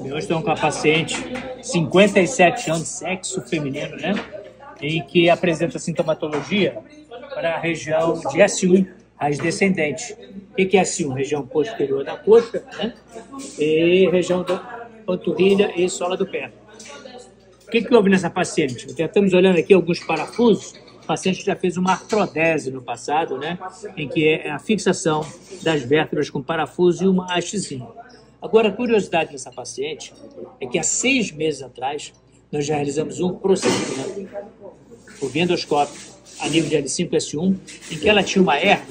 Hoje estou com a paciente 57 anos, sexo feminino, né? Em que apresenta sintomatologia para a região de S1, raiz descendente. O que é S1? Região posterior da coxa, né? E região da panturrilha e sola do pé. O que houve nessa paciente? Estamos olhando aqui alguns parafusos. O paciente já fez uma artrodese no passado, né? Em que é a fixação das vértebras com parafuso e uma hastezinha. Agora, a curiosidade dessa paciente é que há 6 meses atrás nós já realizamos um procedimento, o endoscópio, a nível de L5-S1, em que ela tinha uma hérnia,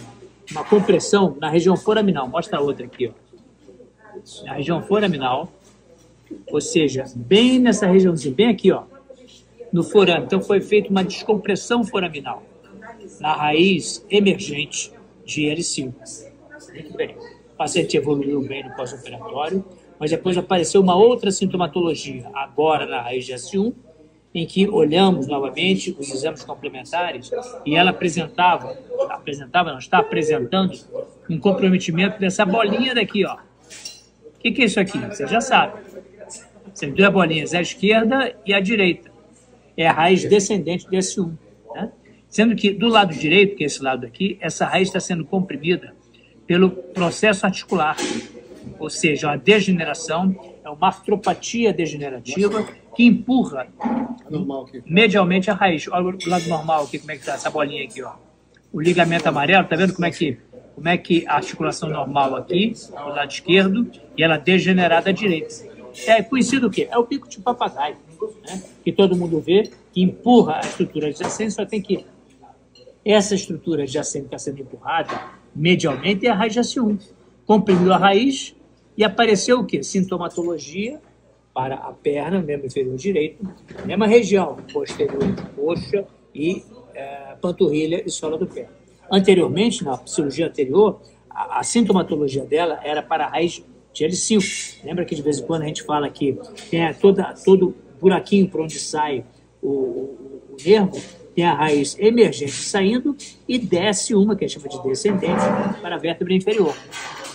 uma compressão na região foraminal. Mostra a outra aqui, ó. Na região foraminal, ou seja, bem nessa regiãozinha, bem aqui, ó, no forame. Então, foi feita uma descompressão foraminal na raiz emergente de L5. Muito bem. O paciente evoluiu bem no pós-operatório, mas depois apareceu uma outra sintomatologia, agora na raiz de S1, em que olhamos novamente os exames complementares e ela está apresentando um comprometimento dessa bolinha daqui, ó. O que é isso aqui? Você já sabe. São duas bolinhas, a esquerda e a direita. É a raiz descendente de S1, né? Sendo que do lado direito, que é esse lado aqui, essa raiz está sendo comprimida pelo processo articular, ou seja, uma degeneração, é uma artropatia degenerativa que empurra medialmente a raiz. Olha o lado normal aqui, como é que está essa bolinha aqui, ó. O ligamento amarelo, tá vendo como é que a articulação normal aqui, do lado esquerdo, e ela degenerada à direita. É conhecido o quê? É o pico de papagaio, né? Que todo mundo vê, que empurra a estrutura adjacente, só tem que essa estrutura adjacente está sendo empurrada medialmente é a raiz de S1. Comprimiu a raiz e apareceu o quê? Sintomatologia para a perna, membro inferior direito, mesma região, posterior de coxa e panturrilha e sola do pé. Anteriormente, na cirurgia anterior, a sintomatologia dela era para a raiz de L5. Lembra que de vez em quando a gente fala que tem todo buraquinho por onde sai o nervo, tem a raiz emergente saindo e desce uma, que a gente chama de descendente, para a vértebra inferior.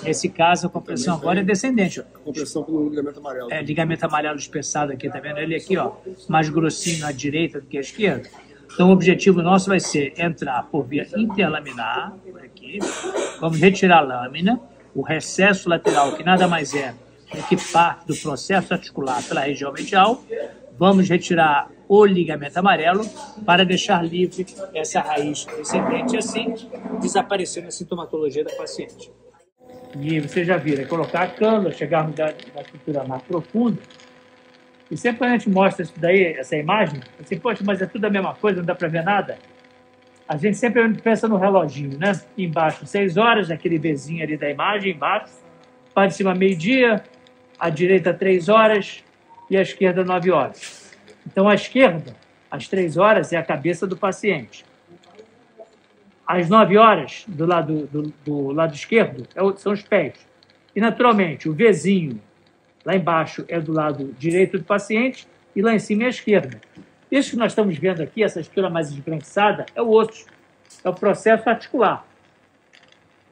Nesse caso, a compressão agora é descendente. Ó. A compressão pelo ligamento amarelo. É, ligamento amarelo espessado aqui, tá vendo? Ele aqui, ó, mais grossinho à direita do que à esquerda. Então, o objetivo nosso vai ser entrar por via interlaminar, por aqui. Vamos retirar a lâmina, o recesso lateral, que nada mais é do que parte do processo articular pela região medial. Vamos retirar o ligamento amarelo para deixar livre essa raiz descendente e assim desaparecer na sintomatologia da paciente. E você já viram, é colocar a cânula, chegarmos da estrutura mais profunda. E sempre quando a gente mostra isso daí, essa imagem, assim, poxa, mas é tudo a mesma coisa, não dá para ver nada. A gente sempre pensa no reloginho, né? Embaixo 6 horas, aquele Vzinho ali da imagem, embaixo. Parte de cima meio-dia, à direita 3 horas e à esquerda 9 horas. Então, à esquerda, às 3 horas, é a cabeça do paciente. Às 9 horas, do lado esquerdo, são os pés. E, naturalmente, o Vzinho, lá embaixo, é do lado direito do paciente e lá em cima é a esquerda. Isso que nós estamos vendo aqui, essa estrutura mais esbranquiçada, é o osso, é o processo articular.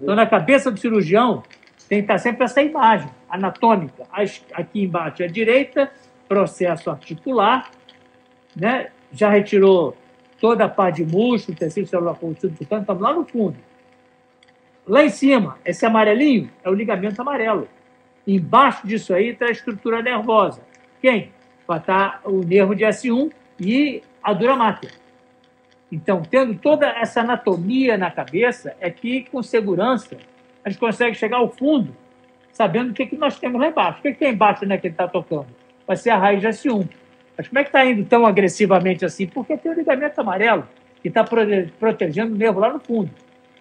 Então, na cabeça do cirurgião, tem que estar sempre essa imagem anatômica. Aqui embaixo à direita, processo articular, né? Já retirou toda a parte de músculo, tecido celular contínuo, portanto, estamos lá no fundo. Lá em cima, esse amarelinho é o ligamento amarelo. Embaixo disso aí está a estrutura nervosa. Quem? Vai estar o nervo de S1 e a dura máter. Então, tendo toda essa anatomia na cabeça, é que, com segurança, a gente consegue chegar ao fundo, sabendo o que nós temos lá embaixo. O que tem embaixo, né, que ele está tocando? Vai ser a raiz de S1. Mas como é que está indo tão agressivamente assim? Porque tem o ligamento amarelo, que está protegendo o nervo lá no fundo.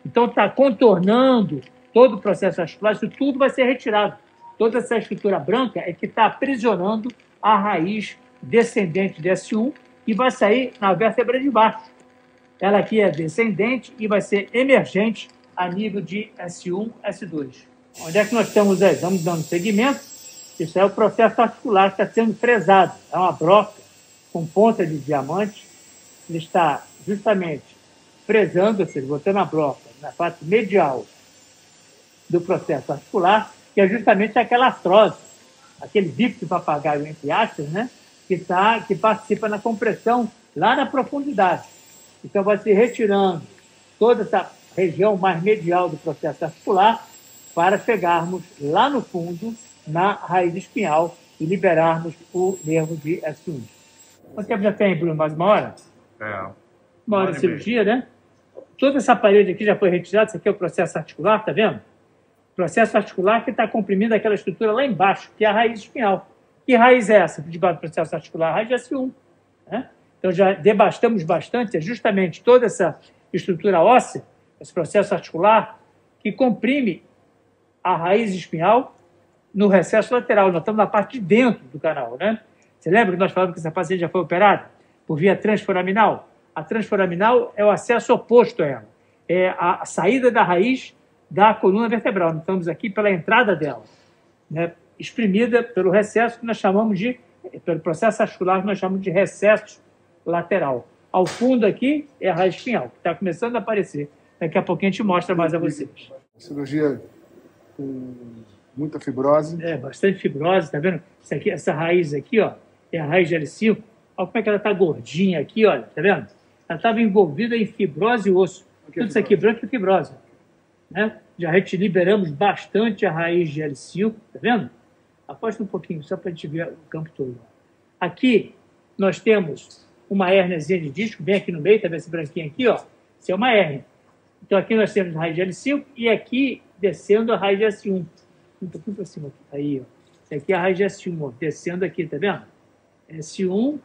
Então, está contornando todo o processo articular, isso tudo vai ser retirado. Toda essa estrutura branca é que está aprisionando a raiz descendente de S1 e vai sair na vértebra de baixo. Ela aqui é descendente e vai ser emergente a nível de S1, S2. Onde é que nós temos aí? Estamos dando segmento. Isso é o processo articular que está sendo fresado. É uma broca com ponta de diamante. Ele está justamente fresando, ou seja, botando a broca na parte medial do processo articular, que é justamente aquela artrose aquele bico de papagaio, entre aspas, né? Que participa na compressão lá na profundidade. Então, vai se retirando toda essa região mais medial do processo articular para chegarmos lá no fundo, na raiz espinhal, e liberarmos o nervo de S1. Quanto tempo já tem, Bruno? Mais uma hora? Uma hora de cirurgia, né? Toda essa parede aqui já foi retirada. Isso aqui é o processo articular, tá vendo? Processo articular que está comprimindo aquela estrutura lá embaixo, que é a raiz espinhal. Que raiz é essa debaixo do processo articular? A raiz de S1. Né? Então, já debastamos bastante, é justamente toda essa estrutura óssea, esse processo articular, que comprime a raiz espinhal no recesso lateral. Nós estamos na parte de dentro do canal, né? Você lembra que nós falamos que essa paciente já foi operada por via transforaminal? A transforaminal é o acesso oposto a ela. É a saída da raiz da coluna vertebral. Nós estamos aqui pela entrada dela, né? Exprimida pelo recesso que nós chamamos de, pelo processo articular que nós chamamos de recesso lateral. Ao fundo aqui é a raiz espinhal, que está começando a aparecer. Daqui a pouquinho a gente mostra mais a vocês. Cirurgia com muita fibrose. É, bastante fibrose, tá vendo? Isso aqui, essa raiz aqui, ó, é a raiz de L5. Olha como é que ela está gordinha aqui, olha, tá vendo? Ela estava envolvida em fibrose e osso. Tudo isso aqui branco é fibrose. Né? Já liberamos bastante a raiz de L5, tá vendo? Aposta um pouquinho, só para a gente ver o campo todo. Aqui, nós temos uma hérniazinha de disco, bem aqui no meio, tá vendo esse branquinho aqui, ó? Isso é uma hérnia. Então, aqui nós temos a raiz de L5 e aqui, descendo a raiz de S1. Um pouquinho para cima aqui. Aí, ó. Isso aqui é a raiz de S1, ó, descendo aqui, tá vendo? S1,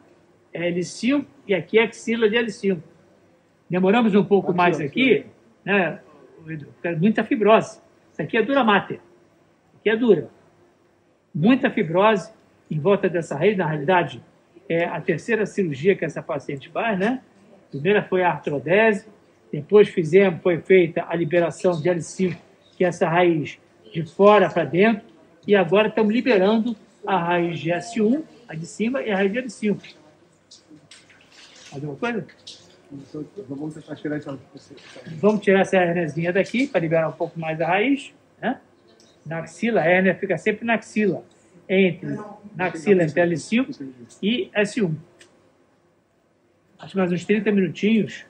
L5 e aqui é a axila de L5. Demoramos um pouco mais aqui, né? Muita fibrose. Isso aqui é dura mater. Aqui é dura. Muita fibrose em volta dessa raiz. Na realidade, é a terceira cirurgia que essa paciente faz, né? A primeira foi a artrodese, depois foi feita a liberação de L5, que é essa raiz de fora para dentro, e agora estamos liberando a raiz de S1, a de cima, e a raiz de L5. Mais alguma coisa? Vamos tentar tirar essa... Vamos tirar essa hérniazinha daqui para liberar um pouco mais a raiz, né? Na axila, a hérnia fica sempre na axila, na axila entre L5 e S1. Acho que mais uns 30 minutinhos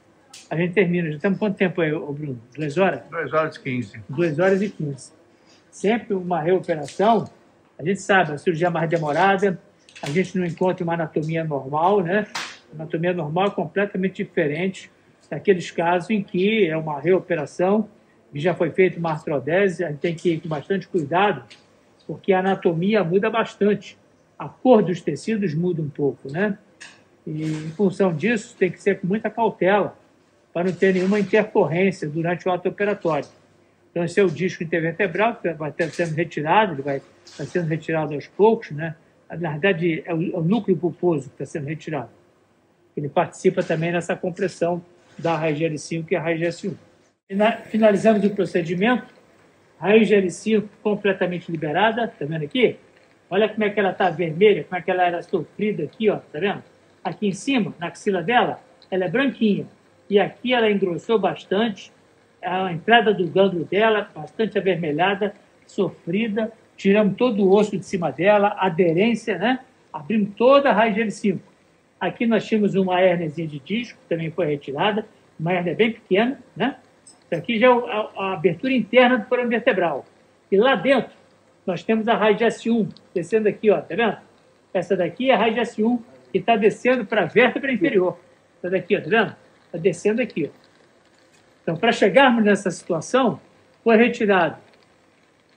a gente termina. Já estamos quanto tempo aí, Bruno? 2 horas? 2 horas e 15. 2 horas e 15. Sempre uma reoperação, a gente sabe, a cirurgia mais demorada, a gente não encontra uma anatomia normal, né? A anatomia normal é completamente diferente daqueles casos em que é uma reoperação, que já foi feita uma artrodese, a gente tem que ir com bastante cuidado, porque a anatomia muda bastante, a cor dos tecidos muda um pouco, né? E, em função disso, tem que ser com muita cautela, para não ter nenhuma intercorrência durante o ato operatório. Então, esse é o disco intervertebral, que vai sendo retirado, ele vai sendo retirado aos poucos, né? Na verdade, é o núcleo pulposo que está sendo retirado. Ele participa também nessa compressão da raiz de L5 e a raiz de S1. Finalizamos o procedimento, a raiz de L5 completamente liberada, tá vendo aqui? Olha como é que ela está vermelha, como é que ela era sofrida aqui, ó, tá vendo? Aqui em cima, na axila dela, ela é branquinha. E aqui ela engrossou bastante, a entrada do gânglio dela, bastante avermelhada, sofrida, tiramos todo o osso de cima dela, aderência, né? Abrimos toda a raiz de L5. Aqui nós tínhamos uma hérniazinha de disco, que também foi retirada, uma hérnia bem pequena, né? Isso aqui já é a abertura interna do forame vertebral. E lá dentro, nós temos a raiz de S1, descendo aqui, ó, tá vendo? Essa daqui é a raiz de S1, que está descendo para a vértebra inferior. Essa daqui, ó, tá vendo? Está descendo aqui, ó. Então, para chegarmos nessa situação, foi retirado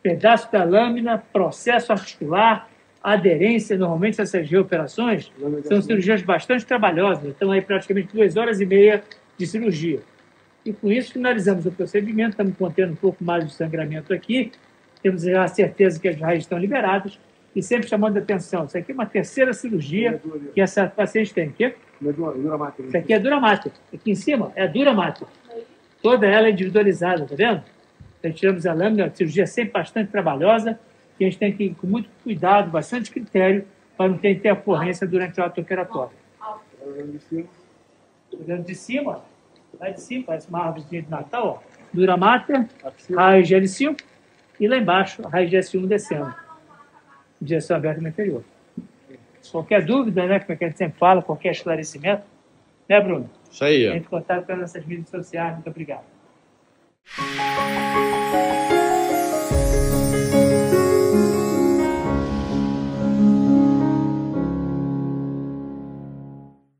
pedaço da lâmina, processo articular, aderência. Normalmente, essas reoperações são cirurgias bastante trabalhosas. Estão aí praticamente 2 horas e meia de cirurgia. E com isso, finalizamos o procedimento. Estamos contendo um pouco mais de sangramento aqui. Temos já a certeza que as raízes estão liberadas. E sempre chamando a atenção. Isso aqui é uma terceira cirurgia que essa paciente tem. Aqui? Isso aqui é dura mater. Aqui em cima é dura mater. Toda ela é individualizada, tá vendo? Retiramos a lâmina, a cirurgia é sempre bastante trabalhosa, e a gente tem que ir com muito cuidado, bastante critério, para não ter intercorrência durante o ato operatório. Olhando de cima, lá de cima, parece uma árvore de Natal, ó. Dura mater, raiz de L5, e lá embaixo, a raiz de S1 descendo. injeção aberta no inferior. Qualquer dúvida, né, como é que a gente sempre fala, qualquer esclarecimento, né, Bruno? Isso aí, ó. Entre em contato pelas nossas mídias sociais. Muito obrigado.